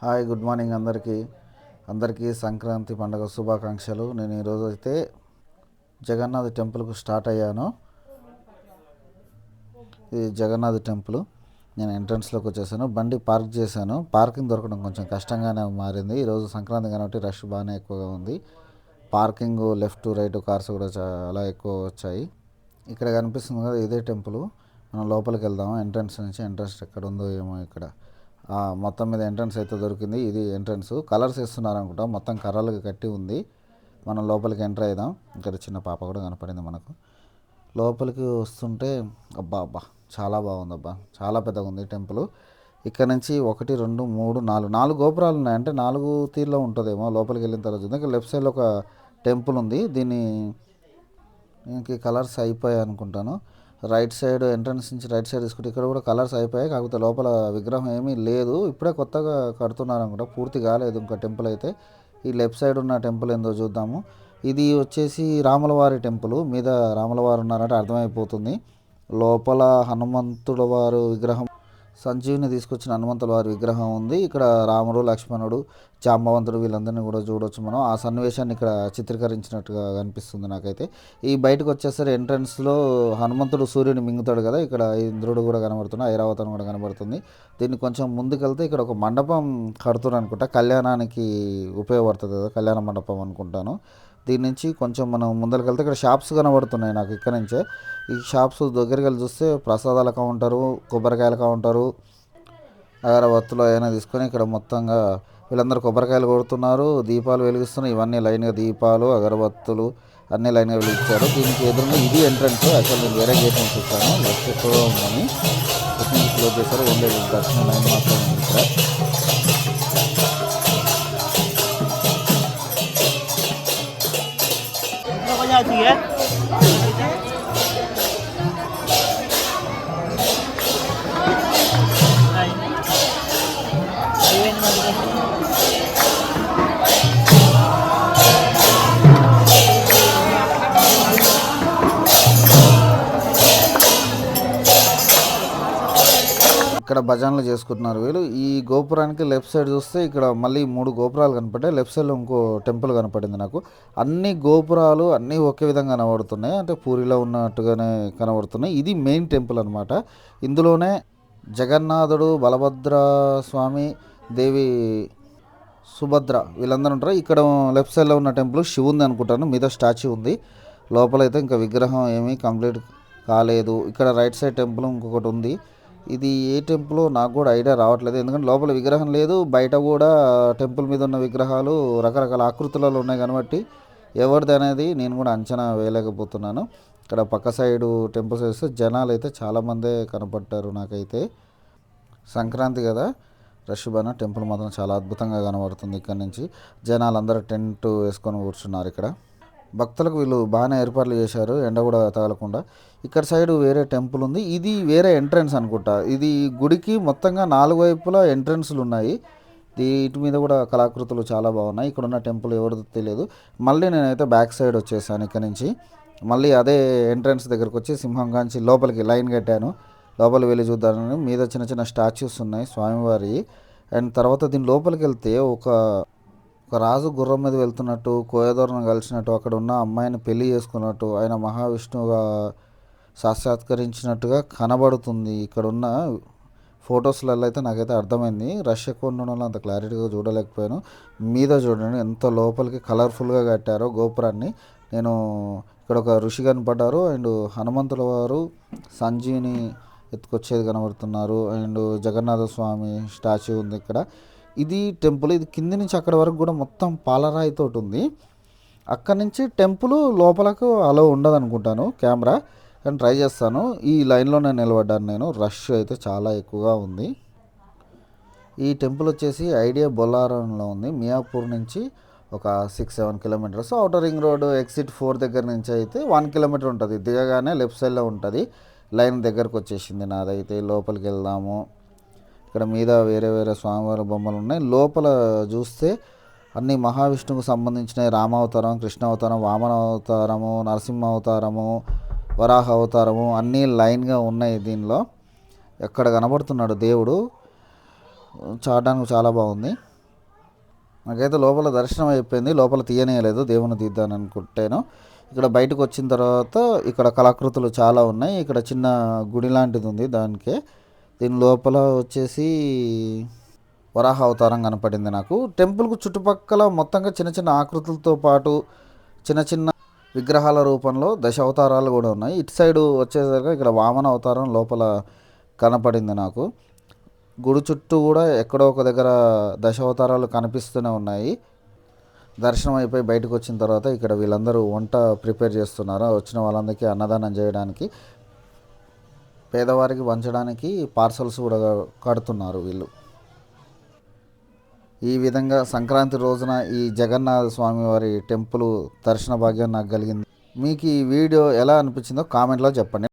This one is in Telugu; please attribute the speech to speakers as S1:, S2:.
S1: హాయ్, గుడ్ మార్నింగ్ అందరికీ సంక్రాంతి పండుగ శుభాకాంక్షలు. నేను ఈరోజు అయితే జగన్నాథ్ టెంపుల్కు స్టార్ట్ అయ్యాను. ఇది జగన్నాథ్ టెంపుల్. నేను ఎంట్రన్స్లోకి వచ్చేసాను. బండి పార్క్ చేశాను. పార్కింగ్ దొరకడం కొంచెం కష్టంగానే మారింది. ఈరోజు సంక్రాంతి కాబట్టి రష్ బాగానే ఎక్కువగా ఉంది. పార్కింగ్ లెఫ్ట్ రైట్ కార్స్ కూడా చాలా ఎక్కువ వచ్చాయి. ఇక్కడ కనిపిస్తుంది కదా, ఇదే టెంపుల్. మనం లోపలికి వెళ్దాము. ఎంట్రన్స్ ఎక్కడ ఉందో ఏమో. ఇక్కడ మొత్తం మీద ఎంట్రన్స్ అయితే దొరికింది. ఇది ఎంట్రన్స్. కలర్స్ వేస్తున్నారు అనుకుంటా. మొత్తం కర్రలకు కట్టి ఉంది. మనం లోపలికి ఎంటర్ అయిదాం. ఇక్కడ చిన్న పాప కూడా కనపడింది మనకు. లోపలికి వస్తుంటే అబ్బా చాలా బాగుంది. చాలా పెద్దగా ఉంది టెంపుల్. ఇక్కడ నుంచి 1 2 3 4 గోపురాలు ఉన్నాయి. అంటే 4 తీర్లో ఉంటుందేమో. లోపలికి వెళ్ళిన తర్వాత చూద్దాం. ఇక్కడ లెఫ్ట్ సైడ్లో ఒక టెంపుల్ ఉంది. దీనికి కలర్స్ అయిపోయాయి అనుకుంటాను. రైట్ సైడ్ ఎంట్రన్స్ నుంచి రైట్ సైడ్ తీసుకుంటే ఇక్కడ కూడా కలర్స్ అయిపోయాయి. కాకపోతే లోపల విగ్రహం ఏమీ లేదు. ఇప్పుడే కొత్తగా కడుతున్నారు అనుకుంటా. పూర్తి కాలేదు ఇంకా టెంపుల్ అయితే. ఈ లెఫ్ట్ సైడ్ ఉన్న టెంపుల్ ఏందో చూద్దాము. ఇది వచ్చేసి రాములవారి టెంపుల్. మీద రాములవారు ఉన్నారంటే అర్థమైపోతుంది. లోపల హనుమంతుల వారు విగ్రహం, సంజీవిని తీసుకొచ్చిన హనుమంతుల వారి విగ్రహం ఉంది. ఇక్కడ రాముడు, లక్ష్మణుడు, జాంబవంతుడు వీళ్ళందరినీ కూడా చూడవచ్చు మనం. ఆ సన్నివేశాన్ని ఇక్కడ చిత్రీకరించినట్టుగా కనిపిస్తుంది నాకైతే. ఈ బయటకు వచ్చేసరి ఎంట్రన్స్లో హనుమంతుడు సూర్యుని మింగుతాడు కదా, ఇక్కడ ఇంద్రుడు కూడా కనబడుతున్నాడు, ఐరావతం కూడా కనబడుతుంది. దీన్ని కొంచెం ముందుకెళ్తే ఇక్కడ ఒక మండపం కడుతున్నారు అనుకుంటా. కళ్యాణానికి ఉపయోగపడుతుంది కదా, కళ్యాణ మండపం అనుకుంటాను. దీని నుంచి కొంచెం మనం ముందరికి వెళ్తే ఇక్కడ షాప్స్ కనబడుతున్నాయి నాకు ఇక్కడ నుంచే. ఈ షాప్స్ దగ్గరికి వెళ్ళి చూస్తే ప్రసాదాల కౌంటరు, కొబ్బరికాయల కౌంటరు, అగరబత్తులు అయినా తీసుకొని ఇక్కడ మొత్తంగా వీళ్ళందరూ కొబ్బరికాయలు కొడుతున్నారు, దీపాలు వెలిగిస్తున్నారు. ఇవన్నీ లైన్గా దీపాలు, అగరబత్తులు అన్నీ లైన్గా వెలిగించారు. దీనికి ఎదురుగా ఇది ఎంట్రన్స్. యాక్చువల్ నేను వేరే గేట్ నుంచి చూస్తాను. లెఫ్ట్ ఎక్కువగా ఉందని క్లోజ్ చేశారు. ఓన్లీ దర్శనం లైన్ మాత్రం ఉంది ఇక్కడ. ఇక్కడ భజనలు చేసుకుంటున్నారు వీళ్ళు. ఈ గోపురానికి లెఫ్ట్ సైడ్ చూస్తే ఇక్కడ మళ్ళీ 3 గోపురాలు కనపడ్డాయి. లెఫ్ట్ సైడ్లో ఇంకో టెంపుల్ కనపడింది నాకు. అన్ని గోపురాలు అన్నీ ఒకే విధంగా కనబడుతున్నాయి. అంటే పూరిలో ఉన్నట్టుగానే కనబడుతున్నాయి. ఇది మెయిన్ టెంపుల్ అనమాట. ఇందులోనే జగన్నాథుడు, బలభద్ర స్వామి, దేవి సుభద్ర వీళ్ళందరూ ఉంటారు. ఇక్కడ లెఫ్ట్ సైడ్లో ఉన్న టెంపుల్ శివుంది అనుకుంటాను. మీద స్టాచ్యూ ఉంది. లోపలైతే ఇంకా విగ్రహం ఏమీ కంప్లీట్ కాలేదు. ఇక్కడ రైట్ సైడ్ టెంపుల్ ఇంకొకటి ఉంది. ఇది ఏ టెంపుల్ నాకు కూడా ఐడియా రావట్లేదు. ఎందుకంటే లోపల విగ్రహం లేదు. బయట కూడా టెంపుల్ మీద ఉన్న విగ్రహాలు రకరకాల ఆకృతులలో ఉన్నాయి కాబట్టి ఎవరిది అనేది నేను కూడా అంచనా వేయలేకపోతున్నాను. ఇక్కడ పక్క సైడు టెంపుల్స్ వేస్తే జనాలు అయితే చాలామందే కనపడ్డారు నాకైతే. సంక్రాంతి కదా, రష్ బాగా. టెంపుల్ మాత్రం చాలా అద్భుతంగా కనబడుతుంది. ఇక్కడ నుంచి జనాలు అందరూ టెంట్ వేసుకొని కూర్చున్నారు. ఇక్కడ భక్తులకు వీళ్ళు బాగానే ఏర్పాట్లు చేశారు, ఎండ కూడా తగలకుండా. ఇక్కడ సైడ్ వేరే టెంపుల్ ఉంది. ఇది వేరే ఎంట్రన్స్ అనుకుంటా. ఇది గుడికి మొత్తంగా 4 వైపులా ఎంట్రన్స్లు ఉన్నాయి. వీటి మీద కూడా కళాకృతులు చాలా బాగున్నాయి. ఇక్కడ ఉన్న టెంపుల్ ఎవరిదో తెలియదు. మళ్ళీ నేనైతే బ్యాక్ సైడ్ వచ్చేసాను. ఇక్కడ నుంచి మళ్ళీ అదే ఎంట్రన్స్ దగ్గరకు వచ్చి సింహం కాంచి లోపలికి లైన్ కట్టాను. లోపలికి వెళ్ళి చూద్దామని. మీద చిన్న చిన్న స్టాచ్యూస్ ఉన్నాయి స్వామివారి. అండ్ తర్వాత దీని లోపలికి వెళ్తే ఒక రాజు గుర్రం మీద వెళ్తున్నట్టు, కోయదూరను కలిసినట్టు, అక్కడ ఉన్న అమ్మాయిని పెళ్లి చేసుకున్నట్టు, ఆయన మహావిష్ణువుగా సాక్షాత్కరించినట్టుగా కనబడుతుంది. ఇక్కడ ఉన్న ఫొటోస్లలో అయితే నాకైతే అర్థమైంది. రష్ ఎక్కువ ఉండడం వల్ల అంత క్లారిటీగా చూడలేకపోయాను. మీద చూడండి ఎంత లోపలికి కలర్ఫుల్గా కట్టారో గోపురాన్ని. నేను ఇక్కడ ఒక ఋషి కనపడ్డారు. అండ్ హనుమంతుల వారు సంజీవిని ఎత్తుకొచ్చేది కనబడుతున్నారు. అండ్ జగన్నాథ స్వామి స్టాచ్యూ ఉంది ఇక్కడ. ఇది టెంపుల్. ఇది కింది నుంచి అక్కడ వరకు కూడా మొత్తం పాలరాయితో ఉంది. అక్కడి నుంచి టెంపుల్ లోపలకు అలో ఉండదు అనుకుంటాను కెమెరా, కానీ ట్రై చేస్తాను. ఈ లైన్లో నేను నిలబడ్డాను. నేను రష్ అయితే చాలా ఎక్కువగా ఉంది. ఈ టెంపుల్ వచ్చేసి ఐడియా బొల్లారంలో ఉంది. మియాపూర్ నుంచి ఒక 6-7 kilometres. Outer ring road exit 4 దగ్గర నుంచి అయితే 1 కిలోమీటర్ ఉంటుంది. దిగగానే లెఫ్ట్ సైడ్లో ఉంటుంది. లైన్ దగ్గరకు వచ్చేసింది నాదైతే. లోపలికి వెళ్దాము. ఇక్కడ మీద వేరే వేరే స్వామివారి బొమ్మలు ఉన్నాయి. లోపల చూస్తే అన్ని మహావిష్ణువుకు సంబంధించినవి. రామావతారం, కృష్ణ అవతారం, వామన అవతారము, నరసింహ అవతారము, వరాహ అవతారము అన్నీ లైన్గా ఉన్నాయి దీనిలో. ఎక్కడ కనబడుతున్నాడు దేవుడు. చూడడానికి చాలా బాగుంది. నాకైతే లోపల దర్శనం అయిపోయింది. లోపల తీయనేయలేదు, దేవుని తీద్దాను అనుకుంటేను. ఇక్కడ బయటకు వచ్చిన తర్వాత ఇక్కడ కళాకృతులు చాలా ఉన్నాయి. ఇక్కడ చిన్న గుడి లాంటిది ఉంది దానికే. దీని లోపల వచ్చేసి వరాహ అవతారం కనపడింది నాకు. టెంపుల్కు చుట్టుపక్కల మొత్తంగా చిన్న చిన్న ఆకృతులతో పాటు చిన్న చిన్న విగ్రహాల రూపంలో దశ అవతారాలు కూడా ఉన్నాయి. ఇటు సైడు వచ్చేసరికి ఇక్కడ వామన అవతారం లోపల కనపడింది నాకు. గుడి చుట్టూ కూడా ఎక్కడో ఒక దగ్గర దశావతారాలు కనిపిస్తూనే ఉన్నాయి. దర్శనం అయిపోయి బయటకు వచ్చిన తర్వాత ఇక్కడ వీళ్ళందరూ వంట ప్రిపేర్ చేస్తున్నారు. వచ్చిన వాళ్ళందరికీ అన్నదానం చేయడానికి, పేదవారికి పంచడానికి పార్సల్స్ కూడా కడుతున్నారు వీళ్ళు. ఈ విధంగా సంక్రాంతి రోజున ఈ జగన్నాథ స్వామి వారి టెంపుల్ దర్శన భాగ్యం నాకు కలిగింది. మీకు ఈ వీడియో ఎలా అనిపించిందో కామెంట్లో చెప్పండి.